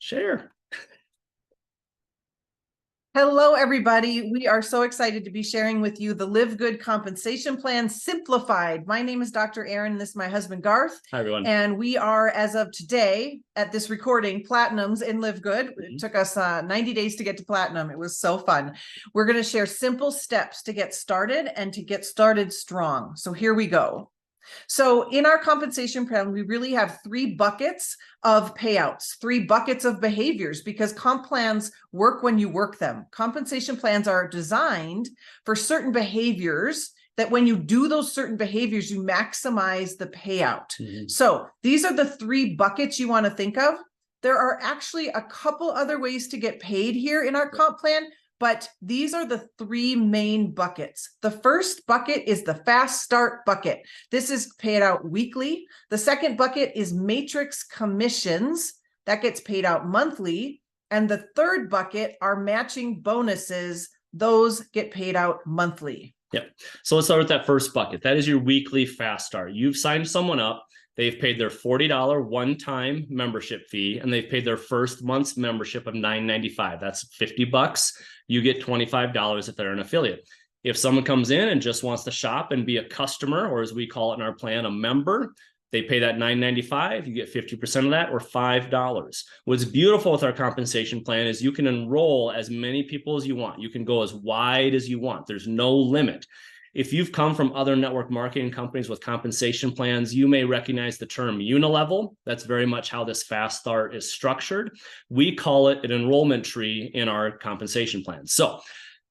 Share. Hello, everybody. We are so excited to be sharing with you the LiveGood compensation plan simplified. My name is Dr. Erin. This is my husband, Garth. Hi, everyone. And we are, as of today, at this recording, platinums in LiveGood. It took us 90 days to get to platinum. It was so fun. We're going to share simple steps to get started and to get started strong. So here we go. So in our compensation plan, we really have 3 buckets of payouts, 3 buckets of behaviors, because comp plans work when you work them. Compensation plans are designed for certain behaviors that when you do those certain behaviors, you maximize the payout. So these are the 3 buckets you want to think of. There are actually a couple other ways to get paid here in our comp plan, but these are the 3 main buckets. The first bucket is the fast start bucket. This is paid out weekly. The second bucket is matrix commissions. That gets paid out monthly. And the third bucket are matching bonuses. Those get paid out monthly. Yep. So let's start with that first bucket. That is your weekly fast start. You've signed someone up. They've paid their $40 one-time membership fee, and they've paid their first month's membership of $9.95. That's $50. You get $25 if they're an affiliate. If someone comes in and just wants to shop and be a customer, or as we call it in our plan, a member, they pay that $9.95. You get 50% of that, or $5. What's beautiful with our compensation plan is you can enroll as many people as you want. You can go as wide as you want. There's no limit. If you've come from other network marketing companies with compensation plans, you may recognize the term unilevel. That's very much how this fast start is structured. We call it an enrollment tree in our compensation plan. So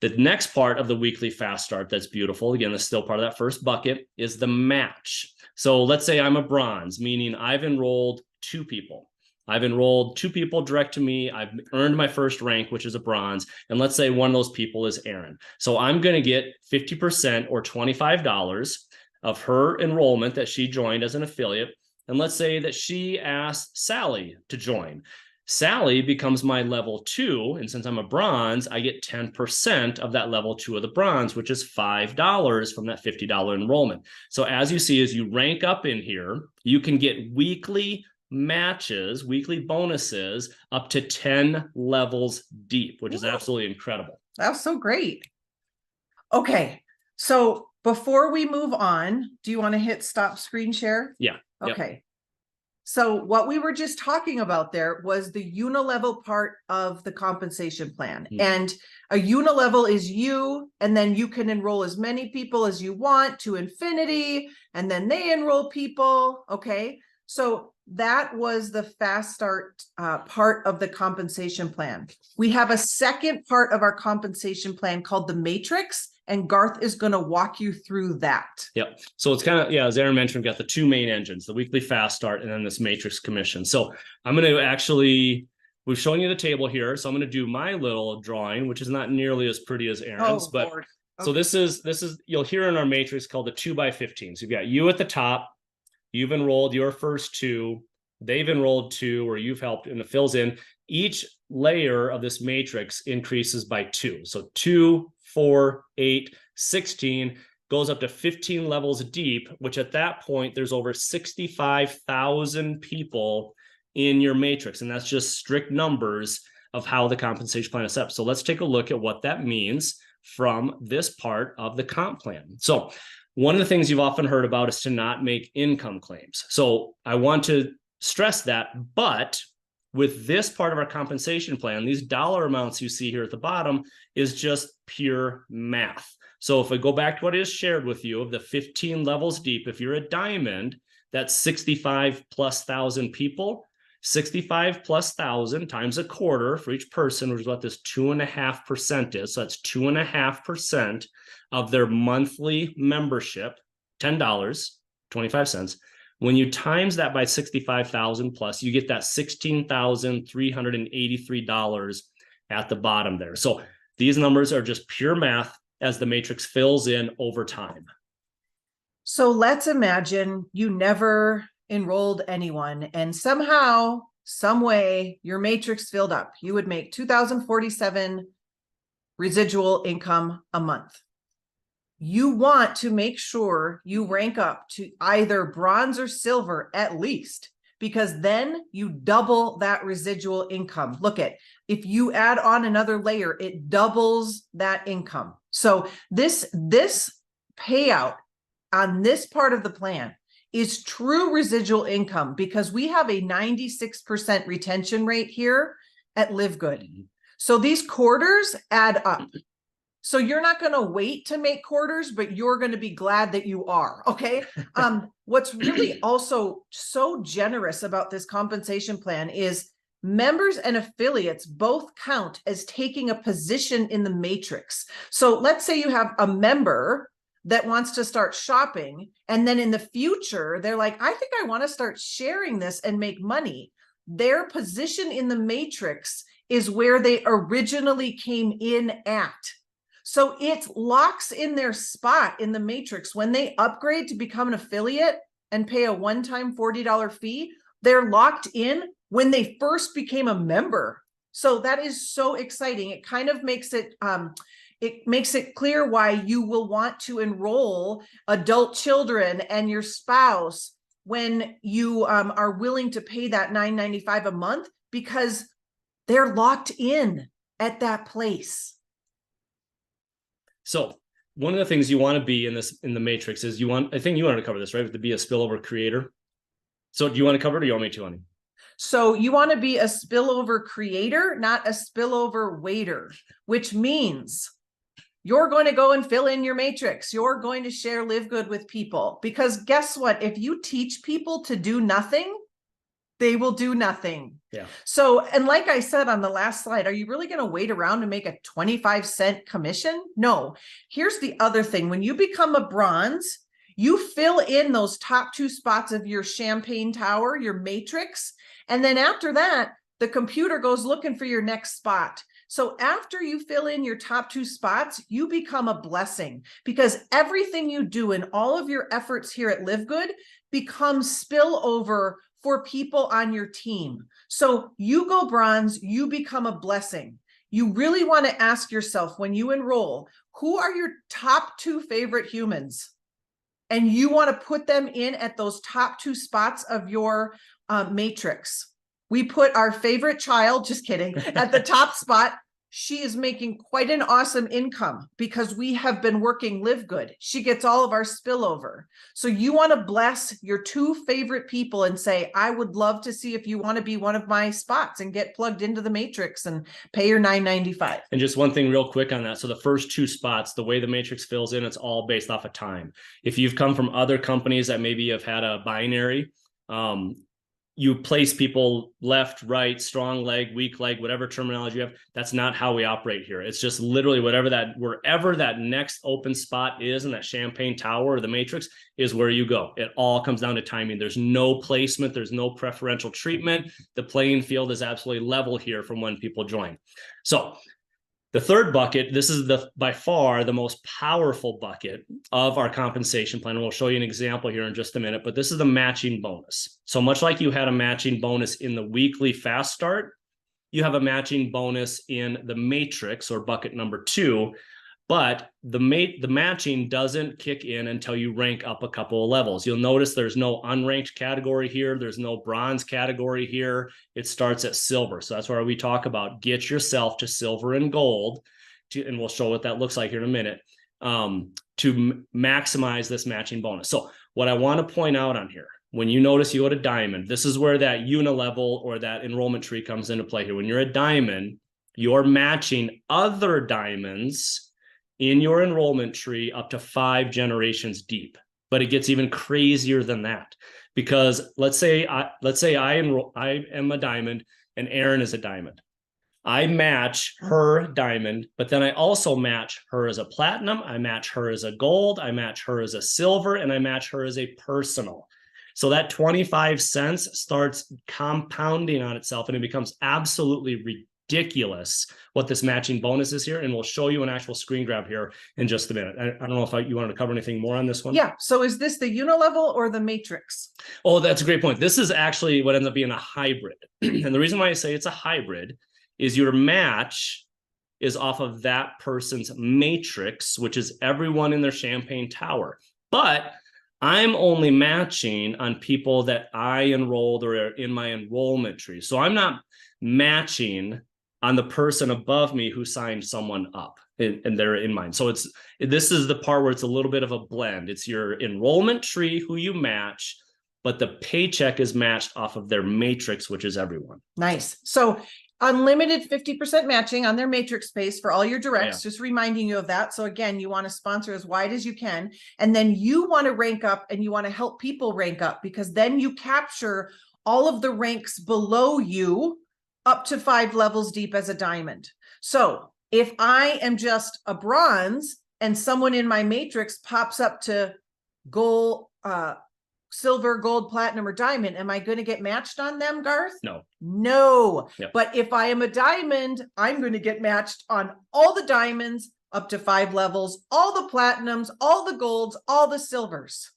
the next part of the weekly fast start that's beautiful, again, that's still part of that first bucket, is the match. So let's say I'm a bronze, meaning I've enrolled 2 people. I've enrolled 2 people direct to me. I've earned my first rank, which is a bronze. And let's say one of those people is Erin. So I'm going to get 50% or $25 of her enrollment that she joined as an affiliate. And let's say that she asked Sally to join. Sally becomes my level 2. And since I'm a bronze, I get 10% of that level 2 of the bronze, which is $5 from that $50 enrollment. So as you see, as you rank up in here, you can get weekly matches, weekly bonuses up to 10 levels deep, which is absolutely incredible. That's so great. Okay, so before we move on, do you want to hit stop screen share? Yeah. Okay. Yep. So what we were just talking about there was the unilevel part of the compensation plan. And a unilevel is you, and then you can enroll as many people as you want to infinity, and then they enroll people. Okay. So that was the fast start part of the compensation plan. We have a second part of our compensation plan called the matrix, and Garth is going to walk you through that. Yep. So it's kind of, yeah, as Erin mentioned, we've got the 2 main engines, the weekly fast start and then this matrix commission. So I'm going to actually, we've shown you the table here. So I'm going to do my little drawing, which is not nearly as pretty as Erin's, but Lord. Okay. So this is, you'll hear in our matrix called the 2x15. So you've got you at the top. You've enrolled your first 2, they've enrolled 2, or you've helped, and it fills in. Each layer of this matrix increases by 2. So 2, 4, 8, 16 goes up to 15 levels deep, which at that point, there's over 65,000 people in your matrix. And that's just strict numbers of how the compensation plan is set up. So let's take a look at what that means from this part of the comp plan. So one of the things you've often heard about is to not make income claims. So I want to stress that, but with this part of our compensation plan, these dollar amounts you see here at the bottom is just pure math. So if I go back to what is shared with you of the 15 levels deep, if you're a diamond, that's 65,000+ people. 65,000+ times a quarter for each person, which is what this 2.5% is. So that's 2.5% of their monthly membership, $10.25. When you times that by 65,000+, you get that $16,383 at the bottom there. So these numbers are just pure math as the matrix fills in over time. So let's imagine you never enrolled anyone and somehow, some way, your matrix filled up. You would make $2,047 residual income a month. You want to make sure you rank up to either bronze or silver at least, because then you double that residual income. Look at, if you add on another layer, it doubles that income. So this payout on this part of the plan is true residual income, because we have a 96% retention rate here at LiveGood. So these quarters add up. So you're not going to wait to make quarters, but you're going to be glad that you are. Okay. What's really also so generous about this compensation plan is members and affiliates both count as taking a position in the matrix. So let's say you have a member that wants to start shopping, and then in the future, they're like, I think I want to start sharing this and make money. Their position in the matrix is where they originally came in at. So it locks in their spot in the matrix. When they upgrade to become an affiliate and pay a one-time $40 fee, they're locked in when they first became a member. So that is so exciting. It kind of makes it clear why you will want to enroll adult children and your spouse when you are willing to pay that $9.95 a month, because they're locked in at that place. So one of the things you want to be in the matrix is I think you wanted to cover this, right? To be a spillover creator. So do you want to cover it, or you want me to, honey? So you want to be a spillover creator, not a spillover waiter, which means you're going to go and fill in your matrix. You're going to share LiveGood with people, because guess what? If you teach people to do nothing, they will do nothing. Yeah. So, and like I said on the last slide, are you really going to wait around to make a 25-cent commission? No. Here's the other thing. When you become a bronze, you fill in those top 2 spots of your champagne tower, your matrix. And then after that, the computer goes looking for your next spot. So after you fill in your top 2 spots, you become a blessing, because everything you do and all of your efforts here at LiveGood becomes spillover for people on your team. So you go bronze, you become a blessing. You really want to ask yourself when you enroll, who are your top 2 favorite humans? And you want to put them in at those top 2 spots of your matrix. We put our favorite child, just kidding, at the top spot. She is making quite an awesome income because we have been working LiveGood. She gets all of our spillover. So you want to bless your 2 favorite people and say, I would love to see if you want to be one of my spots and get plugged into the matrix and pay your $9.95. And just one thing real quick on that. So the first 2 spots, the way the matrix fills in, it's all based off of time. If you've come from other companies that maybe have had a binary, you place people left, right, strong leg, weak leg, whatever terminology you have. That's not how we operate here. It's just literally wherever that next open spot is in that champagne tower or the matrix is where you go. It all comes down to timing. There's no placement. There's no preferential treatment. The playing field is absolutely level here from when people join. So the third bucket, this is by far the most powerful bucket of our compensation plan. We'll show you an example here in just a minute, but this is the matching bonus. So much like you had a matching bonus in the weekly fast start, you have a matching bonus in the matrix or bucket number 2, but the matching doesn't kick in until you rank up a couple of levels. You'll notice there's no unranked category here. There's no bronze category here. It starts at silver. So that's where we talk about get yourself to silver and gold, and we'll show what that looks like here in a minute, to maximize this matching bonus. So what I want to point out on here, when you notice you go to diamond, this is where that unilevel or that enrollment tree comes into play here. When you're a diamond, you're matching other diamonds in your enrollment tree up to 5 generations deep. But it gets even crazier than that, because let's say I am a diamond and Erin is a diamond. I match her diamond, but then I also match her as a platinum. I match her as a gold. I match her as a silver, and I match her as a personal. So that 25 cents starts compounding on itself, and it becomes absolutely ridiculous what this matching bonus is here. And we'll show you an actual screen grab here in just a minute. I don't know if you wanted to cover anything more on this one. Yeah. So is this the unilevel or the matrix? Oh, that's a great point. This is actually what ends up being a hybrid. And the reason why I say it's a hybrid is your match is off of that person's matrix, which is everyone in their champagne tower. But I'm only matching on people that I enrolled or are in my enrollment tree. So I'm not matching on the person above me who signed someone up and they're in mine. So this is the part where it's a little bit of a blend. It's your enrollment tree who you match, but the paycheck is matched off of their matrix, which is everyone. Nice. So unlimited 50% matching on their matrix space for all your directs, just reminding you of that. So again, you want to sponsor as wide as you can, and then you want to rank up and you want to help people rank up, because then you capture all of the ranks below you up to 5 levels deep as a diamond. So if I am just a bronze and someone in my matrix pops up to gold, silver, gold, platinum, or diamond, am I going to get matched on them, Garth? No. Yep. But if I am a diamond, I'm going to get matched on all the diamonds up to 5 levels, all the platinums, all the golds, all the silvers.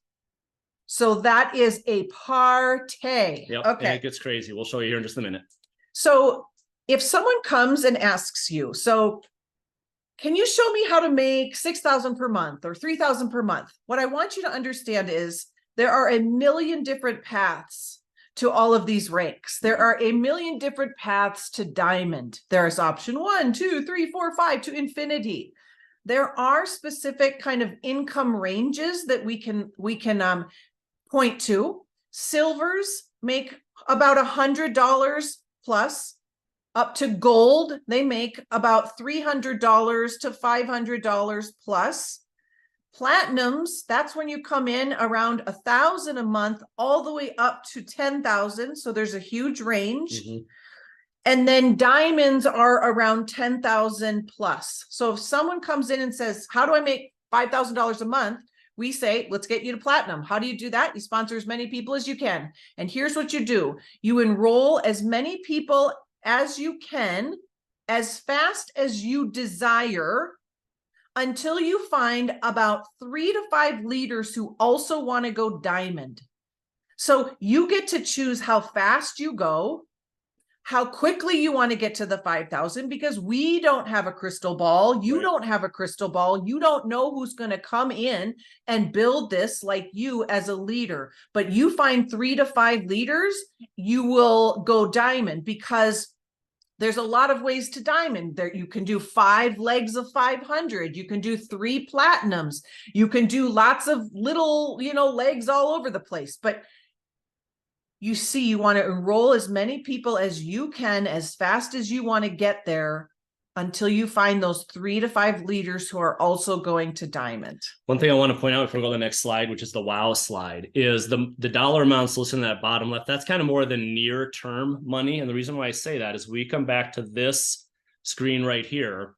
So that is a party. Yep. Okay. And it gets crazy. We'll show you here in just a minute. So if someone comes and asks you, so can you show me how to make 6,000 per month or 3,000 per month? What I want you to understand is there are a million different paths to all of these ranks. There are a million different paths to diamond. There's option 1, 2, 3, 4, 5 to infinity. There are specific kind of income ranges that we can point to. Silvers make about $100 plus. Up to gold, they make about $300 to $500 plus. Platinums, that's when you come in around 1,000 a month, all the way up to 10,000. So there's a huge range. And then diamonds are around 10,000 plus. So if someone comes in and says, how do I make $5,000 a month? We say, let's get you to platinum. How do you do that? You sponsor as many people as you can. And here's what you do. You enroll as many people as you can, as fast as you desire, until you find about 3 to 5 leaders who also want to go diamond. So you get to choose how fast you go, how quickly you want to get to the 5,000, because we don't have a crystal ball. You don't have a crystal ball. You don't know who's going to come in and build this like you as a leader. But you find 3 to 5 leaders, you will go diamond, because there's a lot of ways to diamond. There you can do 5 legs of 500. You can do 3 platinums. You can do lots of little, legs all over the place. But you see, you want to enroll as many people as you can, as fast as you want to get there, until you find those 3 to 5 leaders who are also going to diamond. One thing I want to point out before we go to the next slide, which is the wow slide, is the dollar amounts listed in that bottom left. That's kind of more the near term money. And the reason why I say that is we come back to this screen right here.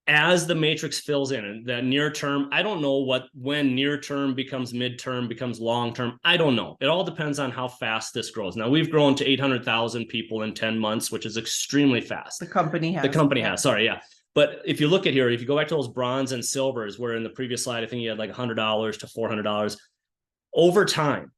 As the matrix fills in, and that near term, I don't know when near term becomes midterm, becomes long term. I don't know. It all depends on how fast this grows. Now, we've grown to 800,000 people in 10 months, which is extremely fast. The company has. But if you look at here, if you go back to those bronze and silvers, where in the previous slide, I think you had like $100 to $400 over time.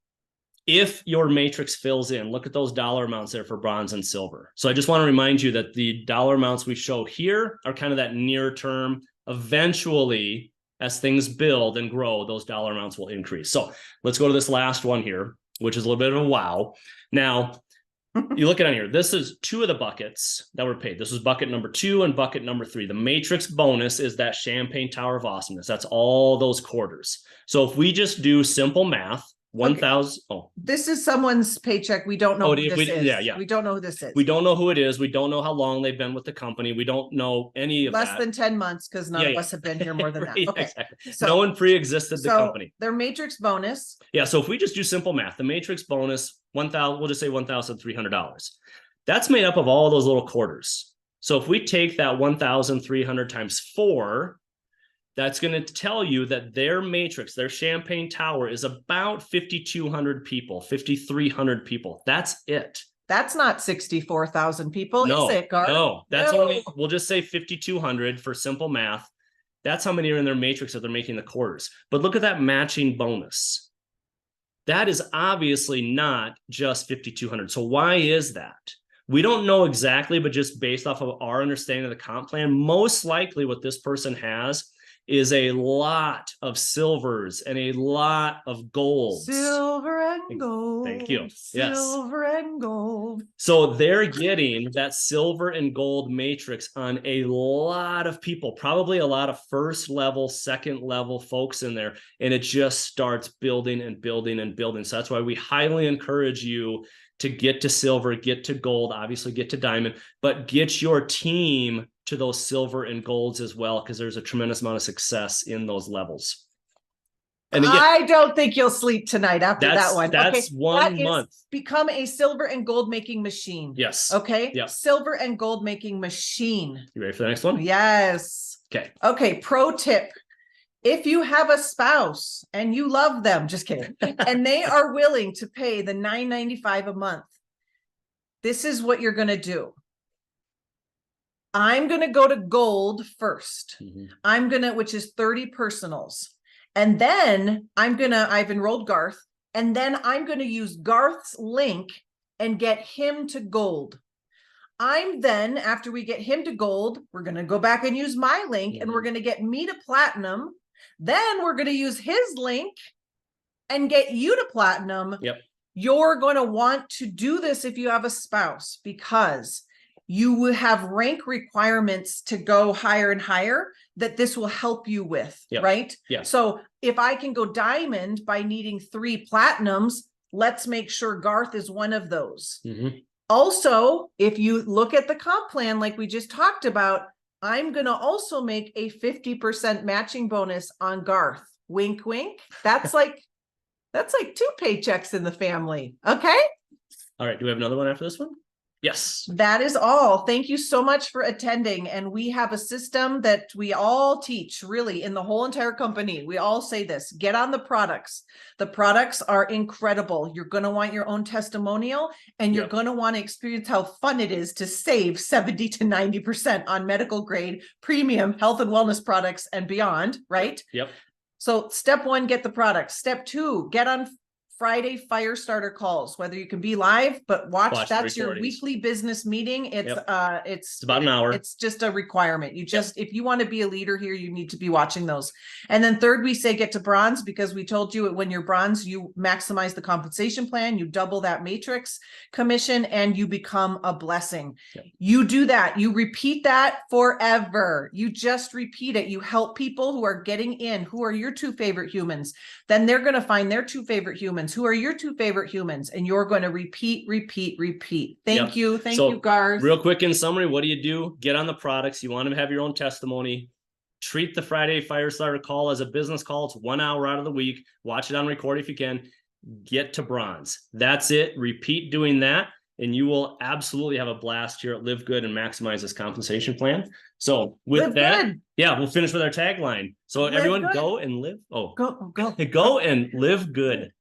If your matrix fills in, look at those dollar amounts there for bronze and silver. So I just want to remind you that the dollar amounts we show here are kind of that near term. Eventually, as things build and grow, those dollar amounts will increase. So let's go to this last one here, which is a little bit of a wow. Now, you look at on here, this is 2 of the buckets that were paid. This was bucket number 2 and bucket number 3. The matrix bonus is that champagne tower of awesomeness. That's all those quarters. So if we just do simple math, 1,000. Oh, this is someone's paycheck. We don't know who this is. Yeah. We don't know who this is. We don't know who it is. We don't know how long they've been with the company. We don't know any of Less that. than 10 months, because none of us have been here more than that. Okay. Exactly. So, no one pre-existed the company. Their matrix bonus. Yeah. So if we just do simple math, the matrix bonus, 1,000, we'll just say $1,300. That's made up of all those little quarters. So if we take that 1,300 times 4, that's going to tell you that their matrix, their champagne tower, is about 5,200 people, 5,300 people. That's it. That's not 64,000 people, is it, Garth? No, that's only, we'll just say 5,200 for simple math. That's how many are in their matrix that they're making the quarters. But look at that matching bonus. That is obviously not just 5,200. So why is that? We don't know exactly, but just based off of our understanding of the comp plan, most likely what this person has is a lot of silvers and a lot of golds. Silver and gold. Thank you. Yes. Silver and gold. So they're getting that silver and gold matrix on a lot of people, probably a lot of first level, second level folks in there. And it just starts building and building and building. So that's why we highly encourage you to get to silver, get to gold, obviously get to diamond, but get your team to those silver and golds as well, because there's a tremendous amount of success in those levels. And again, I don't think you'll sleep tonight after that one. That's okay, 1 month. Become a silver and gold making machine. Yes. Okay. Yep. Silver and gold making machine. You ready for the next one? Yes. Okay. Okay. Pro tip. If you have a spouse and you love them, just kidding, and they are willing to pay the $9.95 a month, this is what you're going to do. I'm going to go to gold first. Which is 30 personals. And then I've enrolled Garth, and then I'm going to use Garth's link and get him to gold. After we get him to gold, we're going to go back and use my link, and we're going to get me to platinum. Then we're going to use his link and get you to platinum. Yep. You're going to want to do this if you have a spouse, because you will have rank requirements to go higher and higher that this will help you with, right? Yeah. So if I can go diamond by needing 3 platinums, let's make sure Garth is one of those. Also, if you look at the comp plan, like we just talked about, I'm going to also make a 50% matching bonus on Garth. Wink, wink. That's like 2 paychecks in the family. Okay. All right. Do we have another one after this one? Yes. That is all. Thank you so much for attending. And we have a system that we all teach, really, in the whole entire company. We all say this: get on the products. The products are incredible. You're going to want your own testimonial, and you're going to want to experience how fun it is to save 70 to 90% on medical grade premium health and wellness products and beyond, right? Yep. So step 1, get the products. Step 2, get on Friday fire starter calls, whether you can be live, but watch that's your weekly business meeting. It's it's about an hour. It's just a requirement. You just, if you want to be a leader here, you need to be watching those. And then third, we say get to bronze, because we told you when you're bronze, you maximize the compensation plan, you double that matrix commission, and you become a blessing. You do that, you repeat that forever. You just repeat it. You help people who are getting in, who are your 2 favorite humans. Then they're going to find their 2 favorite humans. Who are your 2 favorite humans? And you're going to repeat. Thank you. Thank you, Garth. Real quick in summary, what do? Get on the products. You want to have your own testimony. Treat the Friday fire starter call as a business call. It's 1 hour out of the week. Watch it on record if you can. Get to bronze. That's it. Repeat doing that, and you will absolutely have a blast here at Live Good and maximize this compensation plan. So with that, we'll finish with our tagline. So everyone, go and live. Go and live good.